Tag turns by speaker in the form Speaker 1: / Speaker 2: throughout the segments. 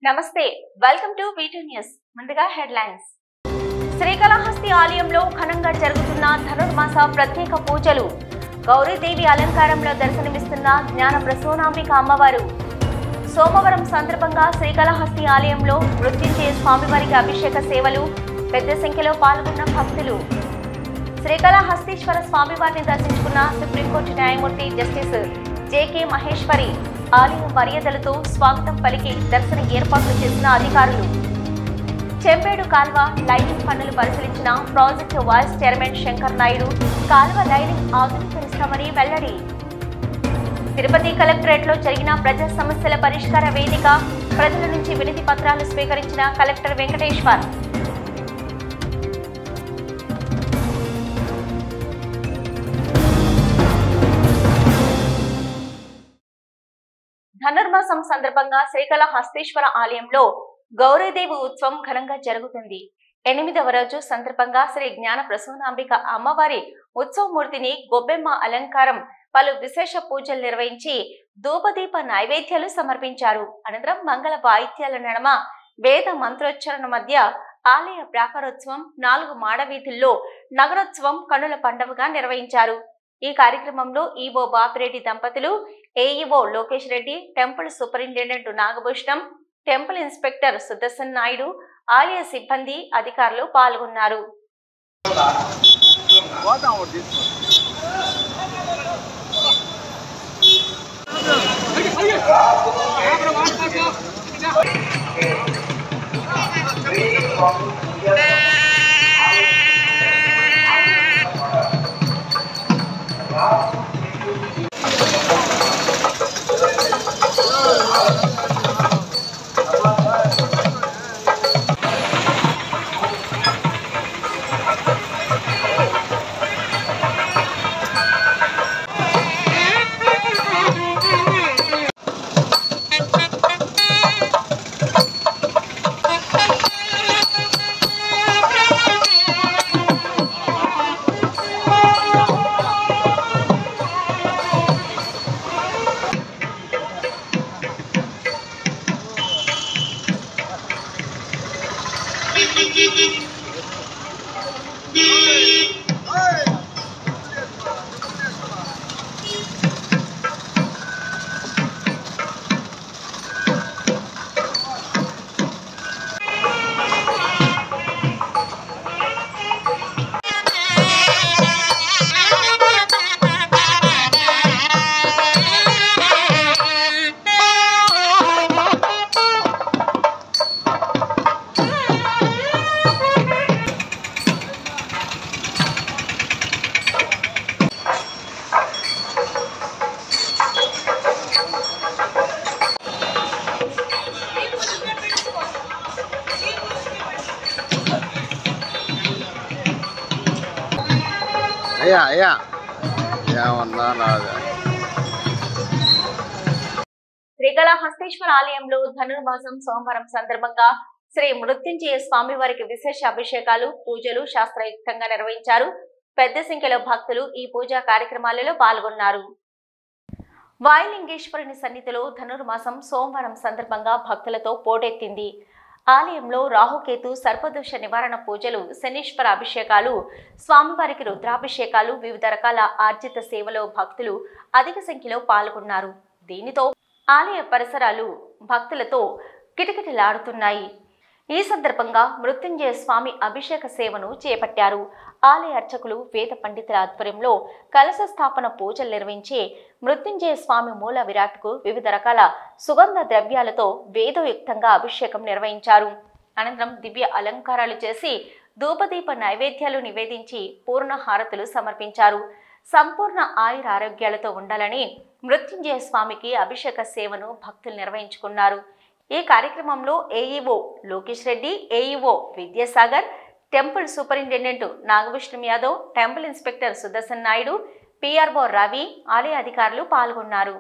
Speaker 1: నమస్తే welcome to V2 news ముందుగా headlines Srikalahasti ఆలయంలో ఘనంగా జరుగుతున్న ధనుర్మాస ప్రత్యేక పూజలు గౌరీదేవి అలంకారంలో దర్శనమిస్తున్న జ్ఞాన ప్రసూనాంబిక అమ్మవారు సోమవారం సందర్భంగా శ్రీకాళహస్తి ఆలయంలో మృత్యుంజయ స్వామివారికి అభిషేక సేవలు పెద్ద సంఖ్యలో పాల్గొన్న భక్తులు శ్రీకాళహస్తీశ్వర స్వామివారిని దర్శించుకున్న సుప్రీంకోర్టు న్యాయమూర్తి జస్టిస్ జేకే మహేశ్వరి ఆలయ మర్యాదలతో స్వాగతం పలికి దర్శన ఏర్పాట్లు చేసిన అధికారులు చెంబేడు కాల్వ లైనింగ్ పనులు పరిశీలించిన project vice chairman Shankar Naidu కాల్వ లైనింగ్ ఆధునీకరిస్తామని వెల్లడి తిరుపతి కలెక్టరేట్లో జరిగిన ప్రజా సమస్యల పరిష్కార వేదిక ప్రజల నుంచి వినతి పత్రాలు స్వీకరించిన కలెక్టర్ వెంకటేశ్వర్ ధనుర్మాసం సందర్భంగా శ్రీకాళహస్తీశ్వర ఆలయంలో గౌరీదేవి ఉత్సవం ఘనంగా జరుగుతుంది. 8వ రోజు సందర్భంగా శ్రీ జ్ఞాన ప్రసూనాంబిక అమ్మవారి ఉత్సవమూర్తిని గొబ్బెమ్మ అలంకారం పలు విశేష పూజలు నిర్వహించి ధూపదీప నైవేద్యాలు సమర్పించారు. అనంతరం మంగళ వాయిద్యాల నడమ వేద మంత్రోచ్చరణ మధ్య ఆలయ ప్రాకారోత్సవం 4 మాడవీధుల్లో నగరోత్సవం కనుల పండుగగా నిర్వహించారు. ఈ కార్యక్రమంలో ఈవో బాపిరెడ్డి దంపతులు, AEO Lokesh Reddy, temple superintendent Nagabhushanam, temple inspector Sudarshan Naidu, ఆలయ సిబ్బంది, అధికారులు పాల్గొన్నారు. శ్రీకాళహస్తీశ్వర ఆలయంలో ధనుర్మాసం సోమవారం సందర్భంగా శ్రీ మృత్యుంజయ స్వామివారికి విశేష అభిషేకాలు, పూజలు శాస్త్రయుక్తంగా నిర్వహించారు. పెద్ద సంఖ్యలో భక్తులు ఈ పూజా కార్యక్రమాలలో పాల్గొన్నారు. వాయులింగేశ్వరుని సన్నిధిలో ధనుర్మాసం సోమవారం సందర్భంగా భక్తులతో పోటెత్తింది. ఆలయంలో రాహుకేతు సర్పదోష నివారణ పూజలు, శనీశ్వర అభిషేకాలు, స్వామివారికి రుద్రాభిషేకాలు, వివిధ రకాల ఆర్జిత సేవలో భక్తులు అధిక సంఖ్యలో పాల్గొన్నారు. దీనితో ఆలయ పరిసరాలు భక్తులతో కిటకిటలాడుతున్నాయి. ఈ సందర్భంగా మృత్యుంజయ స్వామి అభిషేక సేవను చేపట్టారు. ఆలయ అర్చకులు, వేద పండితుల ఆధ్వర్యంలో కలశ స్థాపన పూజలు నిర్వహించి మృత్యుంజయ స్వామి మూల విరాట్కు వివిధ రకాల సుగంధ ద్రవ్యాలతో వేదోయుక్తంగా అభిషేకం నిర్వహించారు. అనంతరం దివ్య అలంకారాలు చేసి ధూపదీప నైవేద్యాలు నివేదించి పూర్ణ హారతులు సమర్పించారు. సంపూర్ణ ఆయుర ఆరోగ్యాలతో ఉండాలని మృత్యుంజయ స్వామికి అభిషేక సేవను భక్తులు నిర్వహించుకున్నారు. ఈ కార్యక్రమంలో AEO Lokesh Reddy, AEO Vidyasagar, temple superintendent Nagabhushanam Yadav, temple inspector Sudarshan Naidu, PRO Ravi, ఆలయ అధికారులు పాల్గొన్నారు.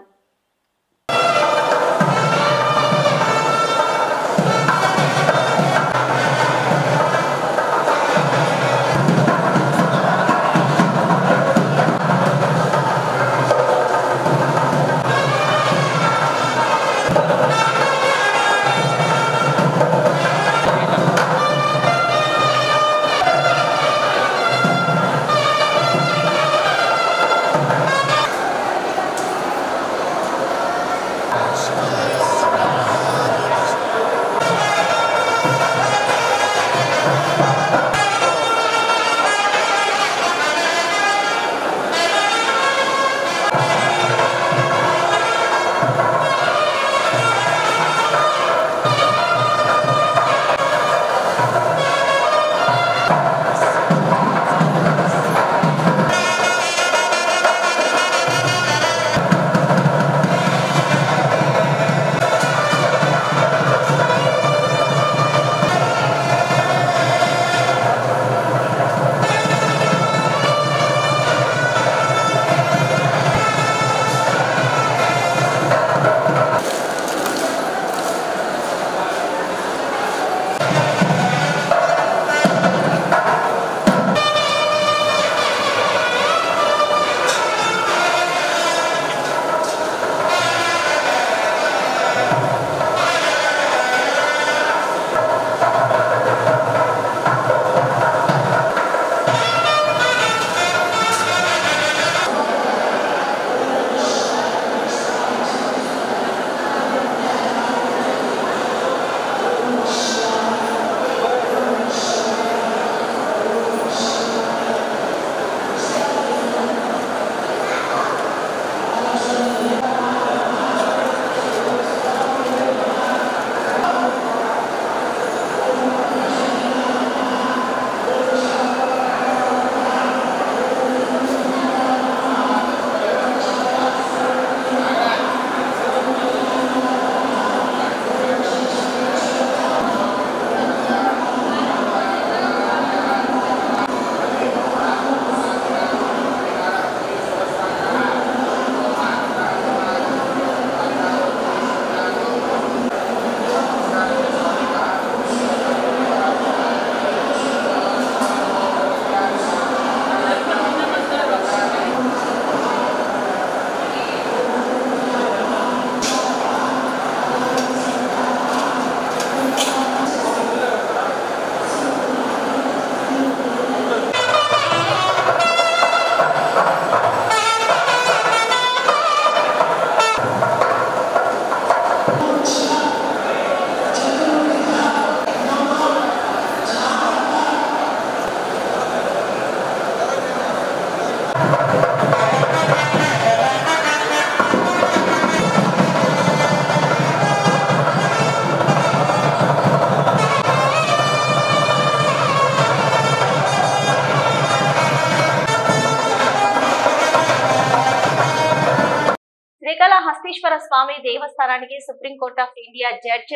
Speaker 1: స్వామి దేవస్థానానికి supreme court of India judge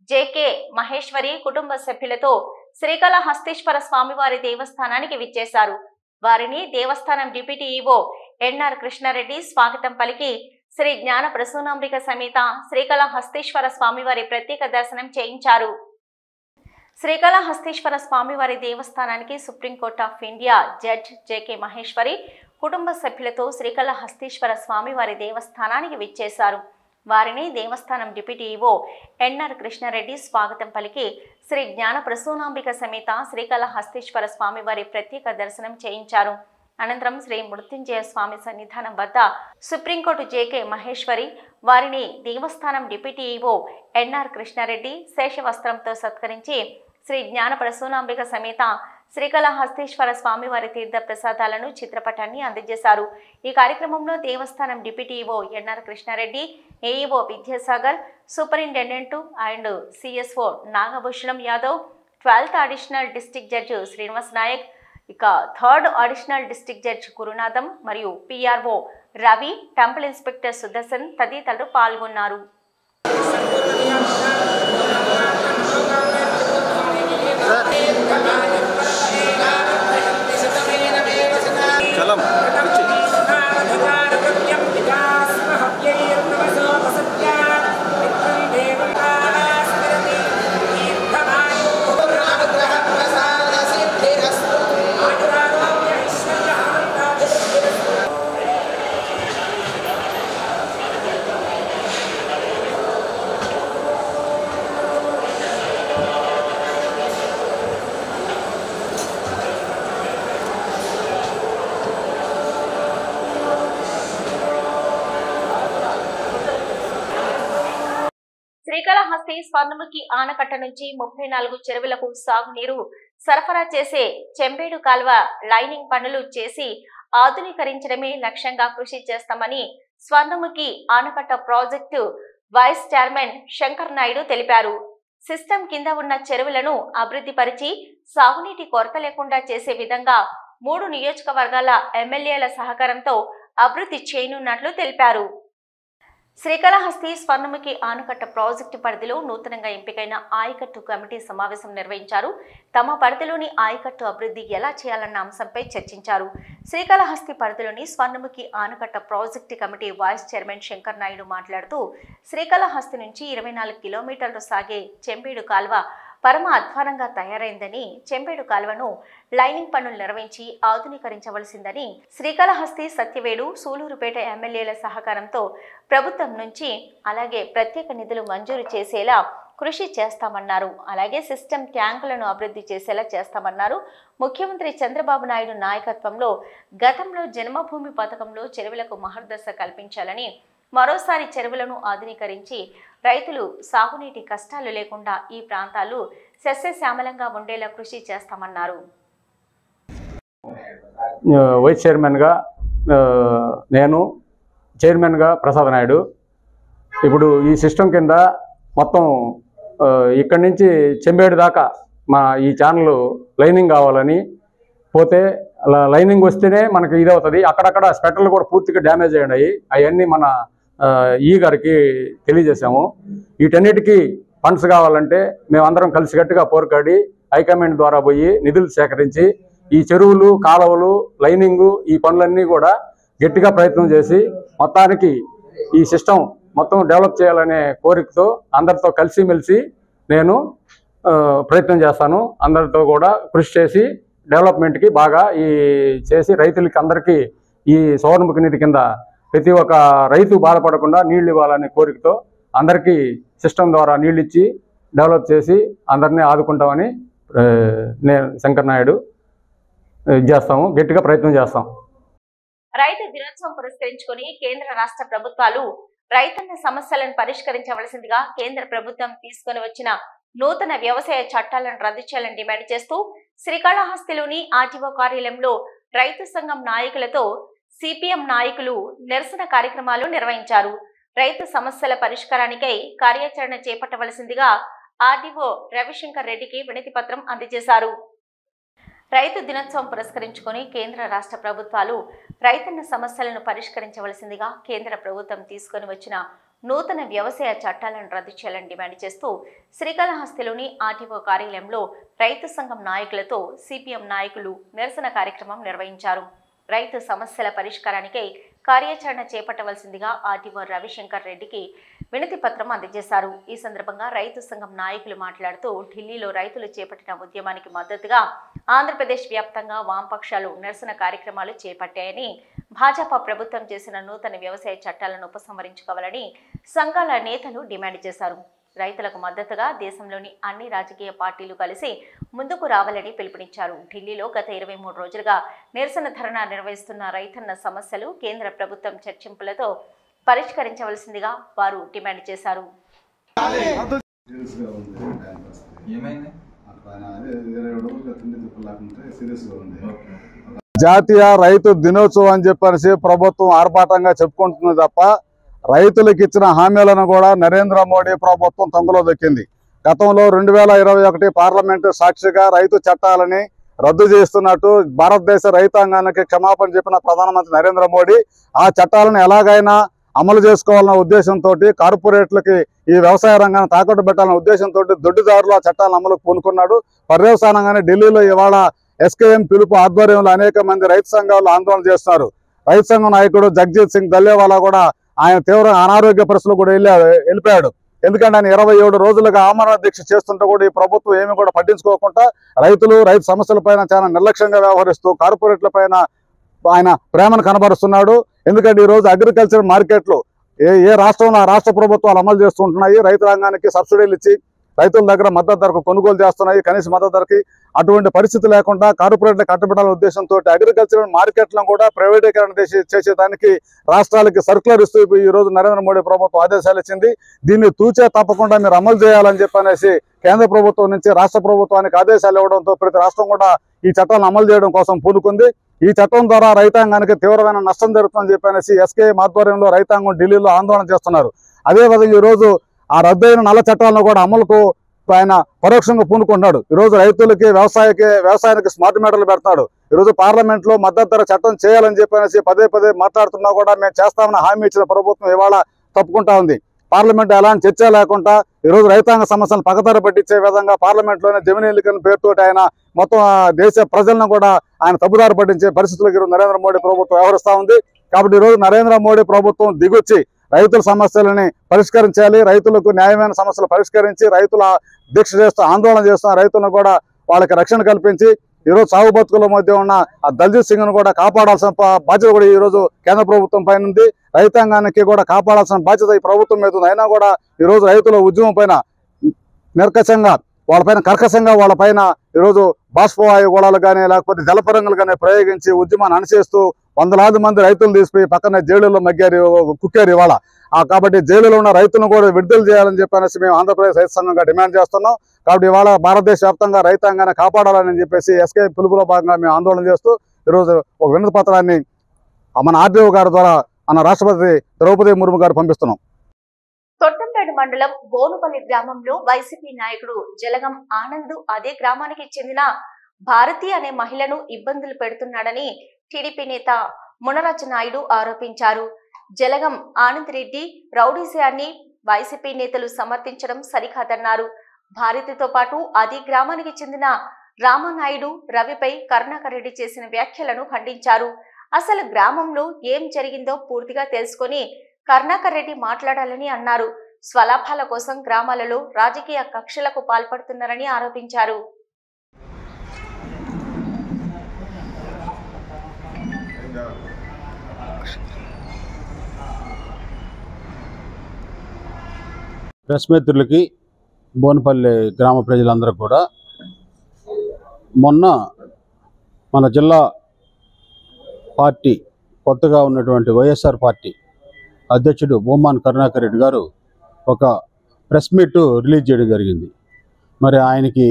Speaker 1: JK Maheshwari కుటుంబ సభ్యులతో శ్రీకాళహస్తీశ్వర స్వామివారి దేవస్థానానికి విచ్చేశారు. వారిని దేవస్థానం డిప్యూటీ ఈవో ఎన్ఆర్ కృష్ణారెడ్డి స్వాగతం పలికి శ్రీ జ్ఞాన ప్రసూనాంబిక సమేత శ్రీకాళహస్తీశ్వర స్వామివారి ప్రత్యేక దర్శనం చేయించారు. శ్రీకాళహస్తీశ్వర స్వామివారి దేవస్థానానికి supreme court of India judge JK Maheshwari కుటుంబ సభ్యులతో శ్రీకాళహస్తీశ్వర స్వామివారి దేవస్థానానికి విచ్చేశారు. వారిని దేవస్థానం డిప్యూటీ ఈవో ఎన్ఆర్ కృష్ణారెడ్డి స్వాగతం పలికి శ్రీ జ్ఞాన ప్రసూనాంబిక సమేత శ్రీకాళహస్తీశ్వర స్వామివారి ప్రత్యేక దర్శనం చేయించారు. అనంతరం శ్రీ మృత్యుంజయ స్వామి సన్నిధానం వద్ద సుప్రీంకోర్టు జేకే మహేశ్వరి వారిని దేవస్థానం డిప్యూటీ ఈవో ఎన్ఆర్ కృష్ణారెడ్డి శేషవస్త్రంతో సత్కరించి శ్రీ జ్ఞాన ప్రసూనాంబిక సమేత శ్రీకాళహస్తీశ్వర స్వామివారి తీర్థ ప్రసాదాలను చిత్రపటాన్ని అందజేశారు. ఈ కార్యక్రమంలో దేవస్థానం deputy EO NR Krishna Reddy, AEO Vidyasagar, superintendent and CSO Nagabhushanam Yadav, 12th additional district judge Srinivas Nayak, ఇక 3rd additional district judge Gurunatham మరియు PRO Ravi, temple inspector Sudarshan తదితరులు పాల్గొన్నారు. శ్రీకాళహస్తి స్వర్ణముఖి ఆనకట్ట నుంచి 34 చెరువులకు సాగునీరు సరఫరా చేసే చెంబేడు కాల్వ లైనింగ్ పనులు చేసి ఆధునీకరించడమే లక్ష్యంగా కృషి చేస్తామని స్వర్ణముఖి ఆనకట్ట project vice chairman Shankar Naidu తెలిపారు. సిస్టమ్ కింద ఉన్న చెరువులను అభివృద్ధి పరిచి సాగునీటి కొరత లేకుండా చేసే విధంగా 3 నియోజకవర్గాల ఎమ్మెల్యేల సహకారంతో అభివృద్ధి చేయనున్నట్లు తెలిపారు. శ్రీకాళహస్తి స్వర్ణముఖి ఆనకట్ట ప్రాజెక్టు పరిధిలో నూతనంగా ఎంపికైన ఆయకట్టు కమిటీ సమావేశం నిర్వహించారు. తమ పరిధిలోని ఆయకట్టు అభివృద్ధి ఎలా చేయాలన్న అంశంపై చర్చించారు. శ్రీకాళహస్తి పరిధిలోని స్వర్ణముఖి ఆనకట్ట project committee vice chairman Shankar Naidu మాట్లాడుతూ శ్రీకాళహస్తి నుంచి 24 కిలోమీటర్లు సాగే చెంబేడు కాల్వ పరమ అధ్వానంగా తయారైందని, చెంబేడు కాల్వను లైనింగ్ పనులు నిర్వహించి ఆధునీకరించవలసిందని, శ్రీకాళహస్తి, సత్యవేడు, సూలూరుపేట ఎమ్మెల్యేల సహకారంతో ప్రభుత్వం నుంచి అలాగే ప్రత్యేక నిధులు మంజూరు చేసేలా కృషి చేస్తామన్నారు. అలాగే సిస్టమ్ ట్యాంకులను అభివృద్ధి చేసేలా చేస్తామన్నారు. ముఖ్యమంత్రి చంద్రబాబు నాయుడు నాయకత్వంలో గతంలో జన్మభూమి పథకంలో చెరువులకు మహర్దశ కల్పించాలని, మరోసారి చెరువులను ఆధునీకరించి రైతులు సాగునీటి కష్టాలు లేకుండా ఈ ప్రాంతాలు సస్యశ్యామలంగా ఉండేలా కృషి చేస్తామన్నారు.
Speaker 2: వైస్ చైర్మన్గా నేను, చైర్మన్గా ప్రసాద్ నాయుడు. ఇప్పుడు ఈ సిస్టమ్ కింద మొత్తం ఇక్కడి నుంచి చెంబేడు దాకా మా ఈ ఛానల్ లైనింగ్ కావాలని, పోతే లైనింగ్ వస్తేనే మనకి ఇది అవుతుంది. అక్కడక్కడ స్పెటర్లు కూడా పూర్తిగా డ్యామేజ్ అయ్యాయి. అవన్నీ మన ఈ గారికి తెలియజేశాము. వీటన్నిటికీ ఫండ్స్ కావాలంటే మేమందరం కలిసికట్టుగా పోరాడి హైకమాండ్ ద్వారా పోయి నిధులు సేకరించి ఈ చెరువులు, కాలువలు, లైనింగు, ఈ పనులన్నీ కూడా గట్టిగా ప్రయత్నం చేసి మొత్తానికి ఈ సిస్టమ్ మొత్తం డెవలప్ చేయాలనే కోరికతో అందరితో కలిసిమెలిసి నేను ప్రయత్నం చేస్తాను. అందరితో కూడా కృషి చేసి డెవలప్మెంట్కి బాగా ఈ చేసి రైతులకి అందరికీ ఈ సౌరముఖి నీటి కింద ప్రతి ఒక్క రైతు బాధపడకుండా నీళ్ళు ఇవ్వాలనే కోరికతో అందరికీ సిస్టమ్ ద్వారా నీళ్ళు ఇచ్చి డెవలప్ చేసి అందరినీ ఆదుకుంటామని నేను శంకర్ నాయుడు చేస్తాము, గట్టిగా ప్రయత్నం చేస్తాం.
Speaker 1: రైతు దినోత్సవం పురస్కరించుకొని కేంద్ర రాష్ట్ర ప్రభుత్వాలు రైతన్న సమస్యలను పరిష్కరించవలసిందిగా కేంద్ర ప్రభుత్వం తీసుకుని వచ్చిన నూతన వ్యవసాయ చట్టాలను రద్దు చేయాలని డిమాండ్ చేస్తూ శ్రీకాళహస్తిలోని ఆర్టీఓ కార్యాలయంలో రైతు సంఘం నాయకులతో సిపిఎం నాయకులు నిరసన కార్యక్రమాలు నిర్వహించారు. రైతు సమస్యల పరిష్కారానికై కార్యాచరణ చేపట్టవలసిందిగా ఆర్డీఓ రవిశంకర్ రెడ్డికి వినతి పత్రం అందజేశారు. రైతు దినోత్సవం పురస్కరించుకొని కేంద్ర రాష్ట్ర ప్రభుత్వాలు రైతన్న సమస్యలను పరిష్కరించవలసిందిగా కేంద్ర ప్రభుత్వం తీసుకొని వచ్చిన నూతన వ్యవసాయ చట్టాలను రద్దు చేయాలని డిమాండ్ చేస్తూ శ్రీకాళహస్తిలోని ఆర్టీఓ కార్యాలయంలో రైతు సంఘం నాయకులతో సిపిఎం నాయకులు నిరసన కార్యక్రమం నిర్వహించారు. రైతు సమస్యల పరిష్కారానికై కార్యాచరణ చేపట్టవలసిందిగా ఆర్టీఓ రవిశంకర్ రెడ్డికి వినతి పత్రం అందజేశారు. ఈ సందర్భంగా రైతు సంఘం నాయకులు మాట్లాడుతూ ఢిల్లీలో రైతులు చేపట్టిన ఉద్యమానికి మద్దతుగా ఆంధ్రప్రదేశ్ వ్యాప్తంగా వామపక్షాలు నిరసన కార్యక్రమాలు చేపట్టాయని, భాజపా ప్రభుత్వం చేసిన నూతన వ్యవసాయ చట్టాలను ఉపసంహరించుకోవాలని సంఘాల నేతలు డిమాండ్ చేశారు. రైతులకు మద్దతుగా దేశంలోని అన్ని రాజకీయ పార్టీలు కలిసి ముందుకు రావాలని పిలుపునిచ్చారు. ఢిల్లీలో గత 23 రోజులుగా నిరసన ధర్నా నిర్వహిస్తున్న రైతన్న సమస్యలు కేంద్ర ప్రభుత్వం చర్చింపులతో పరిష్కరించవలసిందిగా వారు డిమాండ్ చేశారు.
Speaker 3: జాతీయ రైతు దినోత్సవం అని చెప్పేసి ప్రభుత్వం ఆర్భాటంగా చెప్పుకుంటుంది తప్ప రైతులకు ఇచ్చిన హామీలను కూడా నరేంద్ర మోడీ ప్రభుత్వం తొంగలో దొక్కింది. గతంలో 2021 పార్లమెంటు సాక్షిగా రైతు చట్టాలని రద్దు చేస్తున్నట్టు భారతదేశ రైతాంగానికి క్షమాపణ చెప్పిన ప్రధానమంత్రి నరేంద్ర మోడీ ఆ చట్టాలను ఎలాగైనా అమలు చేసుకోవాలన్న ఉద్దేశంతో కార్పొరేట్లకి ఈ వ్యవసాయ రంగాన్ని తాకట్టు పెట్టాలన్న ఉద్దేశంతో దొడ్డిదారులు ఆ చట్టాలను అమలుకు పూనుకున్నాడు. పర్యవసానంగానే ఢిల్లీలో ఇవాళ ఎస్కేఎం పిలుపు ఆధ్వర్యంలో అనేక మంది రైతు సంఘాలు ఆందోళన చేస్తున్నారు. రైతు సంఘం నాయకుడు జగజిత్ సింగ్ దల్లేవాలా కూడా ఆయన తీవ్ర అనారోగ్య పరిస్థితులు కూడా వెళ్ళిపోయాడు. ఎందుకంటే ఆయన 27 రోజులుగా ఆమరణ దీక్ష చేస్తుంటే కూడా ఈ ప్రభుత్వం ఏమి కూడా పట్టించుకోకుండా రైతు సమస్యల పైన చాలా నిర్లక్ష్యంగా వ్యవహరిస్తూ కార్పొరేట్ల పైన ఆయన ప్రేమను కనబరుస్తున్నాడు. ఎందుకంటే ఈ రోజు అగ్రికల్చర్ మార్కెట్లు ఏ రాష్ట్రంలో ఆ రాష్ట్ర ప్రభుత్వాలు అమలు చేస్తుంటున్నాయి. రైతు రంగానికి సబ్సిడీలు ఇచ్చి రైతుల దగ్గర మద్దతు ధరకు కొనుగోలు చేస్తున్నాయి. కనీస మద్దతు ధరకి అటువంటి పరిస్థితి లేకుండా కార్పొరేట్లకు కట్టబెట్టాలనే ఉద్దేశంతో అగ్రికల్చర్ మార్కెట్లను కూడా ప్రైవేటీకరణ చేసేదానికి రాష్ట్రాలకి సర్కులర్ ఇస్తూ ఈ రోజు నరేంద్ర మోడీ ప్రభుత్వం ఆదేశాలు ఇచ్చింది. దీన్ని తూచే తప్పకుండా మీరు అమలు చేయాలని చెప్పనేసి కేంద్ర ప్రభుత్వం నుంచి రాష్ట్ర ప్రభుత్వానికి ఆదేశాలు ఇవ్వడంతో ప్రతి రాష్ట్రం కూడా ఈ చట్టాలను అమలు చేయడం కోసం పూనుకుంది. ఈ చట్టం ద్వారా రైతాంగానికి తీవ్రమైన నష్టం జరుగుతుందని చెప్పనేసి ఎస్కేఎం ఆధ్వర్యంలో రైతాంగం ఢిల్లీలో ఆందోళన చేస్తున్నారు. అదేవిధంగా ఈరోజు ఆ రద్దయిన నల్ల చట్టాలను కూడా అమలుకు ఆయన పరోక్షంగా పూనుకుంటున్నాడు. ఈరోజు రైతులకి వ్యవసాయానికి స్మార్ట్ మీటర్లు పెడతాడు. ఈరోజు పార్లమెంట్ లో మద్దతు ధర చట్టం చేయాలని చెప్పనేసి పదే మాట్లాడుతున్నా కూడా మేము చేస్తామని హామీ ఇచ్చిన ప్రభుత్వం ఇవాళ తప్పుకుంటా ఉంది. పార్లమెంట్ ఎలాంటి చర్చ లేకుండా ఈరోజు రైతాంగ సమస్యలను పక్కదారి పట్టించే విధంగా పార్లమెంట్ లోనే జమిని ఎన్నికల పేరుతో ఆయన మొత్తం దేశ ప్రజలను కూడా ఆయన తప్పుదారి పట్టించే పరిస్థితులకు ఈరోజు నరేంద్ర మోడీ ప్రభుత్వం వ్యవహరిస్తా ఉంది. కాబట్టి ఈరోజు నరేంద్ర మోడీ ప్రభుత్వం దిగొచ్చి రైతుల సమస్యలని పరిష్కరించాలి. రైతులకు న్యాయమైన సమస్యలు పరిష్కరించి రైతుల దీక్ష చేస్తూ ఆందోళన చేస్తున్న రైతులను కూడా వాళ్ళకి రక్షణ కల్పించి ఈరోజు సాగు బతుకుల మధ్య ఉన్న ఆ దల్జిత్ సింగ్ను కూడా కాపాడాల్సిన బాధ్యత కూడా ఈరోజు కేంద్ర ప్రభుత్వం పైన ఉంది. రైతాంగానికి కూడా కాపాడాల్సిన బాధ్యత ఈ ప్రభుత్వం మీద ఉంది. అయినా కూడా ఈరోజు రైతుల ఉద్యమం పైన కర్కశంగా వాళ్ళపైన ఈరోజు బాష్పవాయు గోళాలు కానీ లేకపోతే జలపరంగులు కానీ ప్రయోగించి ఉద్యమాన్ని అణిచేస్తూ వందలాది మంది రైతులు తీసుకుపోయి పక్కనే జైలులో కుక్కారు ఇవాళ. కాబట్టి జైలులో ఉన్న రైతులను కూడా విడుదల చేయాలని చెప్పనేసి మేము ఆంధ్రప్రదేశ్ రైతు సంఘంగా డిమాండ్ చేస్తున్నాం. కాబట్టి ఇవాళ భారతదేశ వ్యాప్తంగా రైతాంగాన్ని కాపాడాలని చెప్పేసి ఎస్కే పిలుపులో భాగంగా మేము ఆందోళన చేస్తూ ఈరోజు ఒక వినతి పత్రాన్ని మన ఆర్డీఓ గారి ద్వారా మన రాష్ట్రపతి ద్రౌపది ముర్ము గారు పంపిస్తున్నాం.
Speaker 1: తొట్టంపేట మండలం బోనుపల్లి గ్రామంలో వైసీపీ నాయకుడు జలగం ఆనంద్ అదే గ్రామానికి చెందిన భారతి అనే మహిళను ఇబ్బందులు పెడుతున్నాడని టీడీపీ నేత మునరాజు నాయుడు ఆరోపించారు. జలగం ఆనంద్ రెడ్డి రౌడీజాన్ని వైసీపీ నేతలు సమర్థించడం సరికాదన్నారు. భారతితో పాటు అదే గ్రామానికి చెందిన రామనాయుడు రవిపై కరుణాకర్ రెడ్డి చేసిన వ్యాఖ్యలను ఖండించారు. అసలు గ్రామంలో ఏం జరిగిందో పూర్తిగా తెలుసుకొని కరుణాకర్ రెడ్డి మాట్లాడాలని అన్నారు. స్వలాభాల కోసం గ్రామాలలో రాజకీయ కక్షలకు పాల్పడుతున్నారని ఆరోపించారు.
Speaker 4: ప్రెస్ మిత్రులకి బోనపల్లి గ్రామ ప్రజలందరూ కూడా మొన్న మన జిల్లా పార్టీ కొత్తగా ఉన్నటువంటి వైఎస్ఆర్ పార్టీ అధ్యక్షుడు బొమ్మాన్ కరుణాకర్ రెడ్డి గారు ఒక ప్రెస్ మీట్ రిలీజ్ చేయడం జరిగింది. మరి ఆయనకి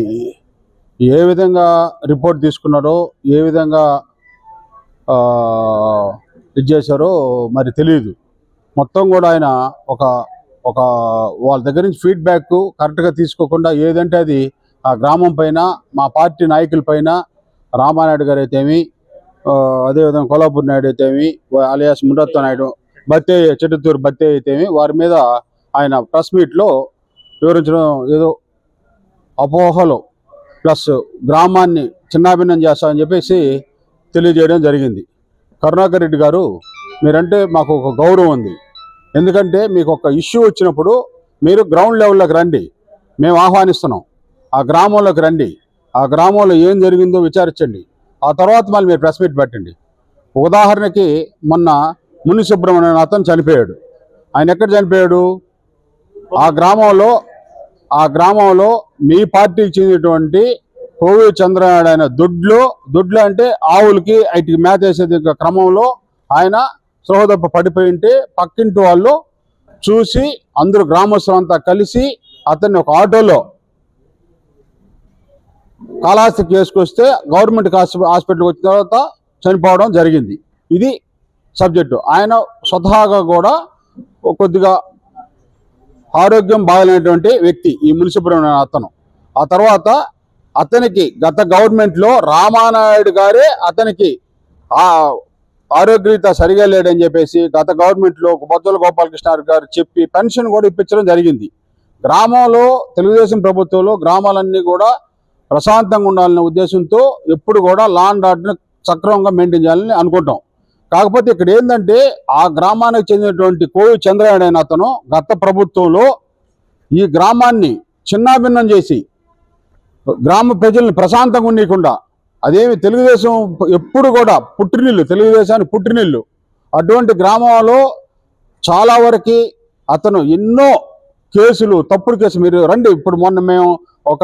Speaker 4: ఏ విధంగా రిపోర్ట్ తీసుకున్నారో ఏ విధంగా ఇది చేశారో మరి తెలియదు. మొత్తం కూడా ఆయన ఒక వాళ్ళ దగ్గర నుంచి ఫీడ్బ్యాక్ కరెక్ట్గా తీసుకోకుండా ఏదంటే అది ఆ గ్రామం పైన మా పార్టీ నాయకుల పైన రామానాయుడు గారు అయితేమి అదేవిధంగా కొల్లాపూర్ నాయుడు అయితేమి అలియాస్ మునరత్న నాయుడు చెట్టుతూరు బత్తే అయితేమి వారి మీద ఆయన ప్రెస్ మీట్లో వివరించడం ఏదో అపోహలు ప్లస్ గ్రామాన్ని చిన్నాభిన్నం చేస్తామని చెప్పేసి తెలియజేయడం జరిగింది. కరుణాకర్ రెడ్డి గారు, మీరంటే మాకు ఒక గౌరవం ఉంది. ఎందుకంటే మీకు ఒక ఇష్యూ వచ్చినప్పుడు మీరు గ్రౌండ్ లెవెల్లోకి రండి, మేము ఆహ్వానిస్తున్నాం. ఆ గ్రామంలోకి రండి, ఆ గ్రామంలో ఏం జరిగిందో విచారించండి, ఆ తర్వాత మళ్ళీ మీరు ప్రెస్ మీట్ పెట్టండి. ఉదాహరణకి మొన్న ముని సుబ్రహ్మణ్యం అతను చనిపోయాడు. ఆయన ఎక్కడ చనిపోయాడు? ఆ గ్రామంలో మీ పార్టీకి చెందినటువంటి కోవి చంద్రనాయుడు ఆయన దొడ్లు అంటే ఆవులకి వాటికి మేత వేసేది క్రమంలో ఆయన సృహదప్ప పడిపోయి ఉంటే పక్కింటి వాళ్ళు చూసి అందరూ గ్రామస్తులంతా కలిసి అతన్ని ఒక ఆటోలో కాళహస్తికి వేసుకొస్తే గవర్నమెంట్ హాస్పిటల్కి వచ్చిన తర్వాత చనిపోవడం జరిగింది. ఇది సబ్జెక్టు. ఆయన స్వతహాగా కూడా కొద్దిగా ఆరోగ్యం బాగాలేనటువంటి వ్యక్తి ఈ మున్సిపల్ అతను. ఆ తర్వాత అతనికి గత గవర్నమెంట్లో రామానాయుడు గారే అతనికి ఆరోగ్యరీత్యా సరిగా లేడని చెప్పేసి గత గవర్నమెంట్లో బొజ్జల గోపాలకృష్ణ గారు చెప్పి పెన్షన్ కూడా ఇప్పించడం జరిగింది. గ్రామంలో తెలుగుదేశం ప్రభుత్వంలో గ్రామాలన్నీ కూడా ప్రశాంతంగా ఉండాలనే ఉద్దేశంతో ఎప్పుడు కూడా లా అండ్ ఆర్డర్ని సక్రమంగా మెయింటైన్ చేయాలని అనుకుంటాం. కాకపోతే ఇక్కడ ఏంటంటే ఆ గ్రామానికి చెందినటువంటి కోవి చంద్రనాయుడు అయిన అతను గత ప్రభుత్వంలో ఈ గ్రామాన్ని చిన్నాభిన్నం చేసి గ్రామ ప్రజల్ని ప్రశాంతంగా ఉండకుండా, అదేమి తెలుగుదేశం ఎప్పుడు కూడా పుట్టినిల్లు, తెలుగుదేశానికి పుట్టినిల్లు, అటువంటి గ్రామంలో చాలా వరకు అతను ఎన్నో కేసులు, తప్పుడు కేసులు. మీరు రండి, ఇప్పుడు మొన్న మేము ఒక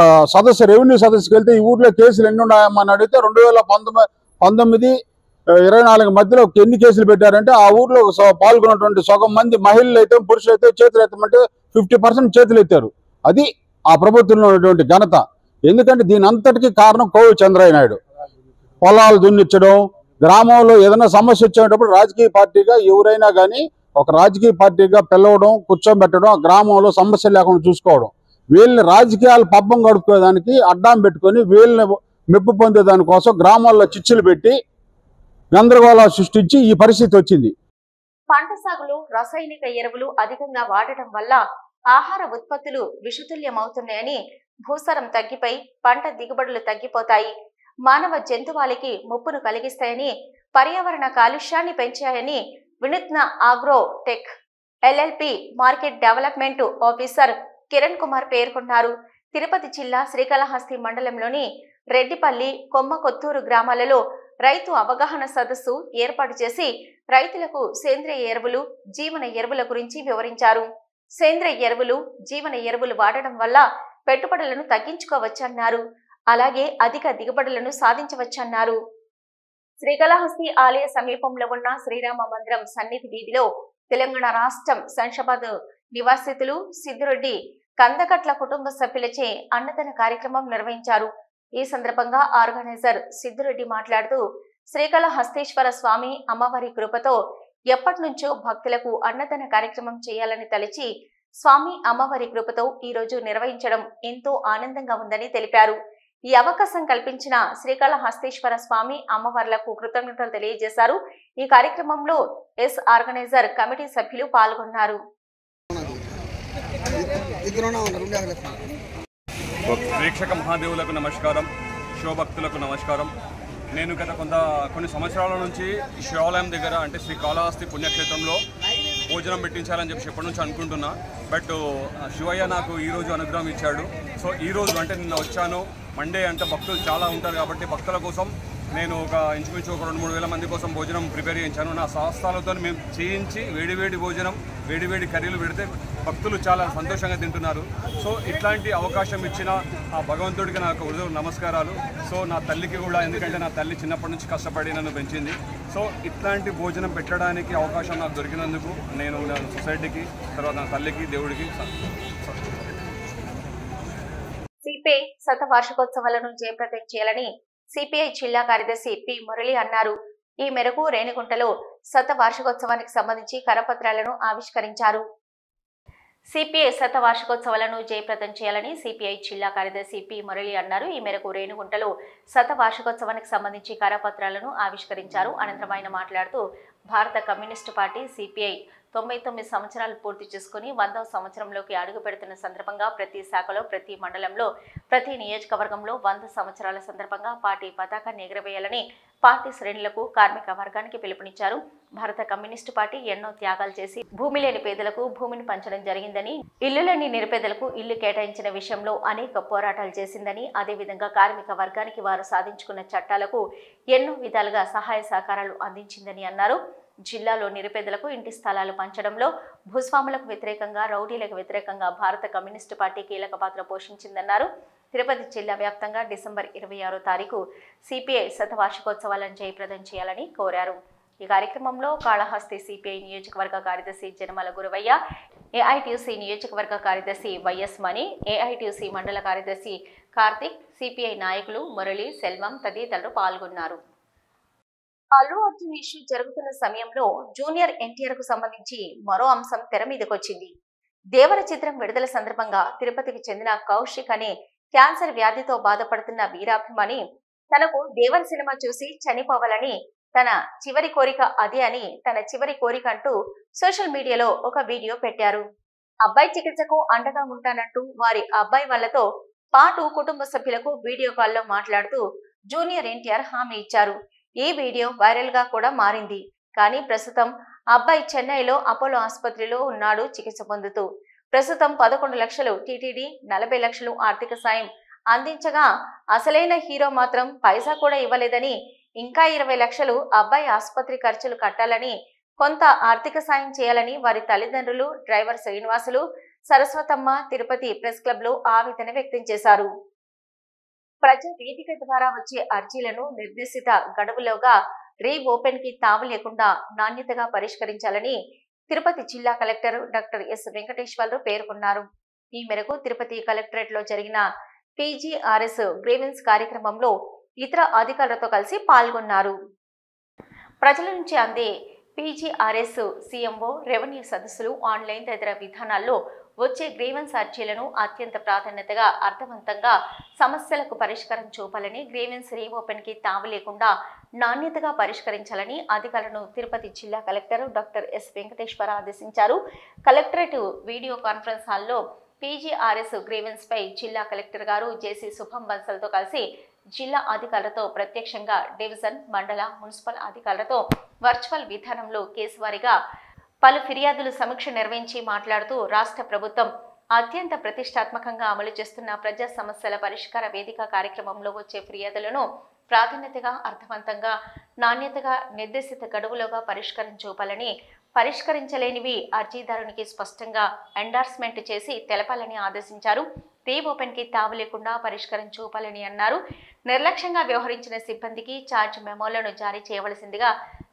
Speaker 4: రెవెన్యూ సదస్సుకి వెళ్తే ఈ ఊర్లో కేసులు ఎన్ని ఉన్నాయని అడిగితే 2019-24 మధ్యలో ఎన్ని కేసులు పెట్టారంటే ఆ ఊర్లో పాల్గొన్నటువంటి సగం మంది మహిళలు అయితే పురుషులు అయితే చేతులు ఎత్తమంటే 50% చేతులు ఎత్తారు. అది ఆ ప్రభుత్వంలో ఉన్నటువంటి ఘనత. ఎందుకంటే దీని అంతటికీ కారణం కోవి చంద్రనాయుడు. పొలాలు దున్నిచ్చడం, గ్రామంలో ఏదైనా సమస్య వచ్చేటప్పుడు రాజకీయ పార్టీగా ఎవరైనా కానీ ఒక రాజకీయ పార్టీగా పిలవడం, కూర్చోబెట్టడం, ఆ గ్రామంలో సమస్య లేకుండా చూసుకోవడం, వీళ్ళని రాజకీయాలు పబ్బం గడుపుకోవడానికి అడ్డం పెట్టుకొని వీళ్ళని మెప్పు పొందేదానికోసం గ్రామాల్లో చిచ్చులు పెట్టి గందరగోళాలు సృష్టించి ఈ పరిస్థితి వచ్చింది.
Speaker 1: పంట సాగులో రసాయనిక ఎరువులు అధికంగా వాడటం వల్ల ఆహార ఉత్పత్తులు విషతుల్యమవుతున్నాయని, భూసారం తగ్గిపోయి పంట దిగుబడులు తగ్గిపోతాయి, మానవ జంతువాలకి ముప్పును కలిగిస్తాయని, పర్యావరణ కాలుష్యాన్ని పెంచాయని వినూత్న agro tech LLP market development officer Kiran Kumar పేర్కొన్నారు. తిరుపతి జిల్లా శ్రీకాళహస్తి మండలంలోని రెడ్డిపల్లి, కొమ్మకొత్తూరు గ్రామాలలో రైతు అవగాహన సదస్సు ఏర్పాటు చేసి రైతులకు సేంద్రియ ఎరువులు, జీవన ఎరువుల గురించి వివరించారు. సేంద్రియ ఎరువులు, జీవన ఎరువులు వాడడం వల్ల పెట్టుబడులను తగ్గించుకోవచ్చన్నారు. అలాగే అధిక దిగుబడులను సాధించవచ్చన్నారు. శ్రీకాళహస్తి ఆలయ సమీపంలో ఉన్న శ్రీరామ మందిరం సన్నిధి వీధిలో తెలంగాణ రాష్ట్రం శంషాబాద్ నివాసితులు సిద్దిరెడ్డి కందకట్ల కుటుంబ సభ్యులచే అన్నదాన కార్యక్రమం నిర్వహించారు. ఈ సందర్భంగా ఆర్గనైజర్ సిద్దిరెడ్డి మాట్లాడుతూ, శ్రీకాళహస్తీశ్వర స్వామి అమ్మవారి కృపతో ఎప్పటి నుంచో భక్తులకు అన్నదాన కార్యక్రమం చేయాలని తలచి స్వామి అమ్మవారి కృపతో ఈ రోజు నిర్వహించడం ఎంతో ఆనందంగా ఉందని తెలిపారు. ఈ అవకాశం కల్పించిన శ్రీకాళహస్తీశ్వర స్వామి అమ్మవార్లకు కృతజ్ఞతలు తెలియజేశారు. ఈ కార్యక్రమంలో ఆర్గనైజర్ కమిటీ సభ్యులు పాల్గొన్నారు.
Speaker 5: ప్రేక్షక మహాదేవులకు నమస్కారం, శివభక్తులకు నమస్కారం. నేను గత కొన్ని సంవత్సరాల నుంచి శివాలయం దగ్గర అంటే శ్రీకాళహస్తి పుణ్యక్షేత్రంలో భోజనం పెట్టించాలని చెప్పి ఎప్పటి నుంచి అనుకుంటున్నా. బట్ శివయ్య నాకు ఈరోజు అనుగ్రహం ఇచ్చాడు. సో ఈరోజు అంటే నిన్న వచ్చాను. మండే అంటే భక్తులు చాలా ఉంటారు కాబట్టి భక్తుల కోసం నేను ఇంచుమించు 2-3 వేల మంది కోసం భోజనం ప్రిపేర్ చేయించాను. నా శాస్త్రాలతో మేము చేయించి వేడివేడి భోజనం, వేడివేడి కర్రీలు పెడితే భక్తులు చాలా సంతోషంగా తింటున్నారు. సో ఇట్లాంటి అవకాశం ఇచ్చిన ఆ భగవంతుడికి నాకు నమస్కారాలు. సో నా తల్లికి కూడా, ఎందుకంటే నా తల్లి చిన్నప్పటి నుంచి కష్టపడి నన్ను పెంచింది. సో ఇట్లాంటి భోజనం పెట్టడానికి అవకాశం నాకు దొరికినందుకు నేను సొసైటీకి, తర్వాత నా తల్లికి, దేవుడికి.
Speaker 1: సిపిఐ శత వార్షికోత్సవాలను జయప్రదం చేయాలని సిపిఐ జిల్లా కార్యదర్శి పి మురళి అన్నారు. ఈ మేరకు రేణిగుంటలో శత వార్షికోత్సవానికి సంబంధించి కరపత్రాలను ఆవిష్కరించారు. సిపిఐ శత వార్షికోత్సవాలను జయప్రదం చేయాలని సిపిఐ జిల్లా కార్యదర్శి పి మురళి అన్నారు. ఈ మేరకు రేణిగుంటలో శత వార్షికోత్సవానికి సంబంధించి కరపత్రాలను ఆవిష్కరించారు. అనంతరం ఆయన మాట్లాడుతూ, భారత కమ్యూనిస్టు పార్టీ సిపిఐ 99 సంవత్సరాలు పూర్తి చేసుకుని 100వ సంవత్సరంలోకి అడుగు పెడుతున్న సందర్భంగా ప్రతి శాఖలో, ప్రతి మండలంలో, ప్రతి నియోజకవర్గంలో 100 సంవత్సరాల సందర్భంగా పార్టీ పతాకాన్ని ఎగురవేయాలని పార్టీ శ్రేణులకు, కార్మిక వర్గానికి పిలుపునిచ్చారు. భారత కమ్యూనిస్టు పార్టీ ఎన్నో త్యాగాలు చేసి భూమి లేని పేదలకు భూమిని పంచడం జరిగిందని, ఇల్లు లేని నిరుపేదలకు ఇల్లు కేటాయించిన విషయంలో అనేక పోరాటాలు చేసిందని, అదేవిధంగా కార్మిక వర్గానికి వారు సాధించుకున్న చట్టాలకు ఎన్నో విధాలుగా సహాయ సహకారాలు అందించిందని అన్నారు. జిల్లాలో నిరుపేదలకు ఇంటి స్థలాలు పంచడంలో, భూస్వాములకు వ్యతిరేకంగా, రౌడీలకు వ్యతిరేకంగా భారత కమ్యూనిస్టు పార్టీ కీలక పాత్ర పోషించిందన్నారు. తిరుపతి జిల్లా వ్యాప్తంగా డిసెంబర్ 26వ తారీఖు సిపిఐ శతవార్షికోత్సవాలను జయప్రదం చేయాలని కోరారు. ఈ కార్యక్రమంలో కాళహస్తి సిపిఐ నియోజకవర్గ కార్యదర్శి జనమల గురవయ్య, ఏఐటియుసి నియోజకవర్గ కార్యదర్శి వైఎస్ మణి, ఏఐటియుసి మండల కార్యదర్శి కార్తిక్, సిపిఐ నాయకులు మురళి, సెల్వం తదితరులు పాల్గొన్నారు. అల్లు అర్జున్ ఇష్యూ జరుగుతున్న సమయంలో జూనియర్ ఎన్టీఆర్ కు సంబంధించి మరో అంశం తెర మీదకొచ్చింది. దేవర చిత్రం విడుదల సందర్భంగా తిరుపతికి చెందిన కౌశిక్ అనే క్యాన్సర్ వ్యాధితో బాధపడుతున్న వీరాభిమాని తనకు దేవర సినిమా చూసి చనిపోవాలని, తన చివరి కోరిక అదే అని, తన చివరి కోరిక అంటూ సోషల్ మీడియాలో ఒక వీడియో పెట్టారు. అబ్బాయి చికిత్సకు అండగా ఉంటానంటూ వారి అబ్బాయి వాళ్లతో పాటు కుటుంబ సభ్యులకు వీడియో కాల్లో మాట్లాడుతూ జూనియర్ ఎన్టీఆర్ హామీ ఇచ్చారు. ఈ వీడియో వైరల్ గా కూడా మారింది. కానీ ప్రస్తుతం అబ్బాయి చెన్నైలో అపోలో ఆసుపత్రిలో ఉన్నాడు చికిత్స పొందుతూ. ప్రస్తుతం 11 లక్షలు టీటీడీ, 40 లక్షలు ఆర్థిక సాయం అందించగా అసలైన హీరో మాత్రం పైసా కూడా ఇవ్వలేదని, ఇంకా 20 లక్షలు అబ్బాయి ఆసుపత్రి ఖర్చులు కట్టాలని, కొంత ఆర్థిక సాయం చేయాలని వారి తల్లిదండ్రులు, driver Srinivasulu, Saraswatamma Tirupati press club లో ఆవేదన వ్యక్తం చేశారు. ప్రజా వేదిక ద్వారా వచ్చే అర్జీలను నిర్దేశిత గడువులోగా రీఓపెన్ కి తావు లేకుండా నాణ్యతగా పరిష్కరించాలని తిరుపతి జిల్లా కలెక్టర్ డాక్టర్ ఎస్ వెంకటేశ్వర్లు పేర్కొన్నారు. ఈ మేరకు తిరుపతి కలెక్టరేట్ లో జరిగిన పీజీఆర్ఎస్ గ్రీవెన్స్ కార్యక్రమంలో ఇతర అధికారులతో కలిసి పాల్గొన్నారు. ప్రజల నుంచి అందే పీజీఆర్ఎస్, సీఎంఓ, రెవెన్యూ సదస్సులు, ఆన్లైన్ తదితర విధానాల్లో వచ్చే గ్రీవెన్స్ అర్జీలను అత్యంత ప్రాధాన్యతగా, అర్థవంతంగా సమస్యలకు పరిష్కారం చూపాలని, గ్రీవెన్స్ రీఓపెన్ కి తావు లేకుండా నాణ్యతగా పరిష్కరించాలని అధికారులను తిరుపతి జిల్లా కలెక్టర్ డాక్టర్ ఎస్ వెంకటేశ్వర ఆదేశించారు. కలెక్టరేట్ వీడియో కాన్ఫరెన్స్ హాల్లో పీజీఆర్ఎస్ గ్రీవెన్స్ పై జిల్లా కలెక్టర్ గారు జేసీ శుభం బన్సల్తో కలిసి జిల్లా అధికారులతో ప్రత్యక్షంగా, డివిజన్, మండల, మున్సిపల్ అధికారులతో వర్చువల్ విధానంలో కేసువారీగా పలు ఫిర్యాదులు సమీక్ష నిర్వహించి మాట్లాడుతూ రాష్ట్ర ప్రభుత్వం అత్యంత ప్రతిష్టాత్మకంగా అమలు చేస్తున్న ప్రజా సమస్యల పరిష్కార వేదిక కార్యక్రమంలో వచ్చే ఫిర్యాదులను ప్రాధాన్యతగా, అర్థవంతంగా, నాణ్యతగా, నిర్దేశిత గడువులోగా పరిష్కారం చూపాలని, పరిష్కరించలేనివి అర్జీదారునికి స్పష్టంగా ఎండార్స్మెంట్ చేసి తెలపాలని ఆదేశించారు. రీఓపెన్ కి తావు లేకుండా పరిష్కారం చూపాలని అన్నారు. నిర్లక్ష్యంగా వ్యవహరించిన సిబ్బందికి ఛార్జ్ మెమోలను జారీ చేయవలసిందిగా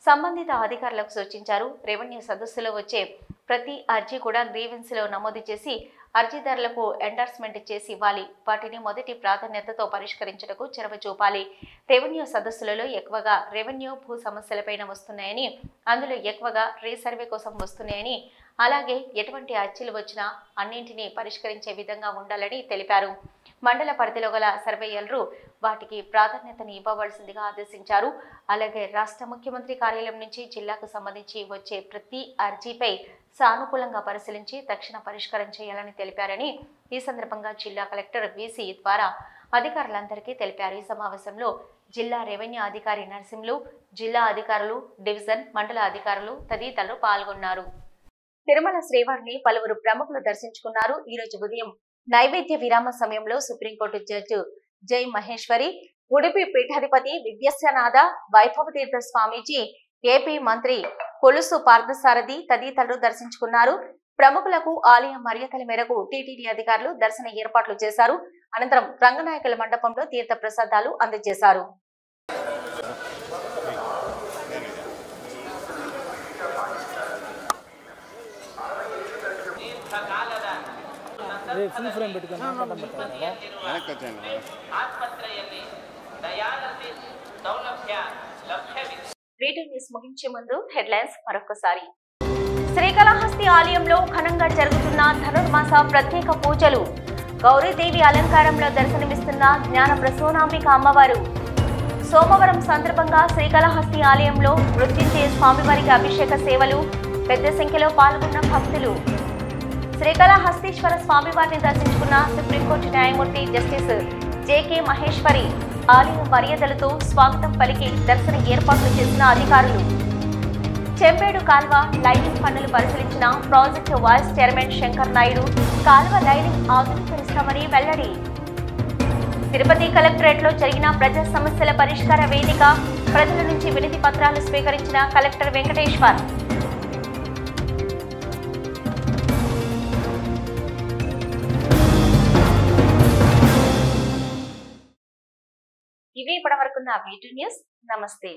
Speaker 1: సంబంధిత అధికారులకు సూచించారు. రెవెన్యూ సదస్సులో వచ్చే ప్రతి అర్జీ కూడా గ్రీవెన్స్ లో నమోదు చేసి అర్జీదారులకు ఎండార్స్మెంట్ చేసి ఇవ్వాలి. వాటిని మొదటి ప్రాధాన్యతతో పరిష్కరించడానికి చొరవ చూపాలి. రెవెన్యూ సదస్సులలో ఎక్కువగా రెవెన్యూ భూ సమస్యలపైన వస్తున్నాయని, అందులో ఎక్కువగా రీసర్వే కోసం వస్తున్నాయని, అలాగే ఎటువంటి అర్జీలు వచ్చినా అన్నింటినీ పరిష్కరించే విధంగా ఉండాలని తెలిపారు. మండల పరిధిలో గల సర్వేయర్లు వాటికి ప్రాధాన్యతను ఇవ్వవలసిందిగా ఆదేశించారు. అలాగే రాష్ట్ర ముఖ్యమంత్రి కార్యాలయం నుంచి జిల్లాకు సంబంధించి వచ్చే ప్రతి అర్జీపై సానుకూలంగా పరిశీలించి తక్షణ పరిష్కారం చేయాలని తెలిపారని ఈ సందర్భంగా జిల్లా కలెక్టర్ వీసీ ద్వారా అధికారులందరికీ తెలిపారు. ఈ సమావేశంలో జిల్లా రెవెన్యూ అధికారి నరసింహులు, జిల్లా అధికారులు, డివిజన్, మండల అధికారులు తదితరులు పాల్గొన్నారు. తిరుమల శ్రీవారిని పలువురు ప్రముఖులు దర్శించుకున్నారు. ఈ రోజు ఉదయం నైవేద్య విరామ సమయంలో సుప్రీంకోర్టు జడ్జి జై మహేశ్వరి, ఉడిపి పీఠాధిపతి విద్యాస్యనాథ వైభవతీర్థ స్వామీజీ, ఏపీ మంత్రి కొలుసు పార్థసారథి తదితరులు దర్శించుకున్నారు. ప్రముఖులకు ఆలయ మర్యాదల మేరకు టీటీడీ అధికారులు దర్శన ఏర్పాట్లు చేశారు. అనంతరం రంగనాయకుల మండపంలో తీర్థ ప్రసాదాలు అందజేశారు. ముగించే ముందు హెడ్లైన్స్ మరొకసారి. శ్రీకాళహస్తి ఆలయంలో ఘనంగా జరుగుతున్న ధనుర్మాస ప్రత్యేక పూజలు. గౌరీదేవి అలంకారంలో దర్శనమిస్తున్న జ్ఞాన ప్రసూనాంబిక అమ్మవారు. సోమవారం సందర్భంగా శ్రీకాళహస్తి ఆలయంలో మృత్యుంజయ స్వామివారికి అభిషేక సేవలు, పెద్ద సంఖ్యలో పాల్గొన్న భక్తులు. శ్రీకాళహస్తీశ్వర స్వామివారిని దర్శించుకున్న సుప్రీంకోర్టు న్యాయమూర్తి జస్టిస్ జేకే మహేశ్వరి ఆలయ మర్యాదలతో స్వాగతం పలికి దర్శన ఏర్పాట్లు చేసిన అధికారులు. చెంబేడు కాల్వ లైనింగ్ పనులు పరిశీలించిన project vice chairman Shankar Naidu కాల్వ లైనింగ్ ఆధునీకరిస్తామని వెల్లడి. తిరుపతి కలెక్టరేట్లో జరిగిన ప్రజా సమస్యల పరిష్కార వేదిక, ప్రజల నుంచి వినతి పత్రాలు స్వీకరించిన కలెక్టర్ వెంకటేశ్వర్. ఇవి ఇప్పటివరకున్న వీటి న్యూస్. నమస్తే.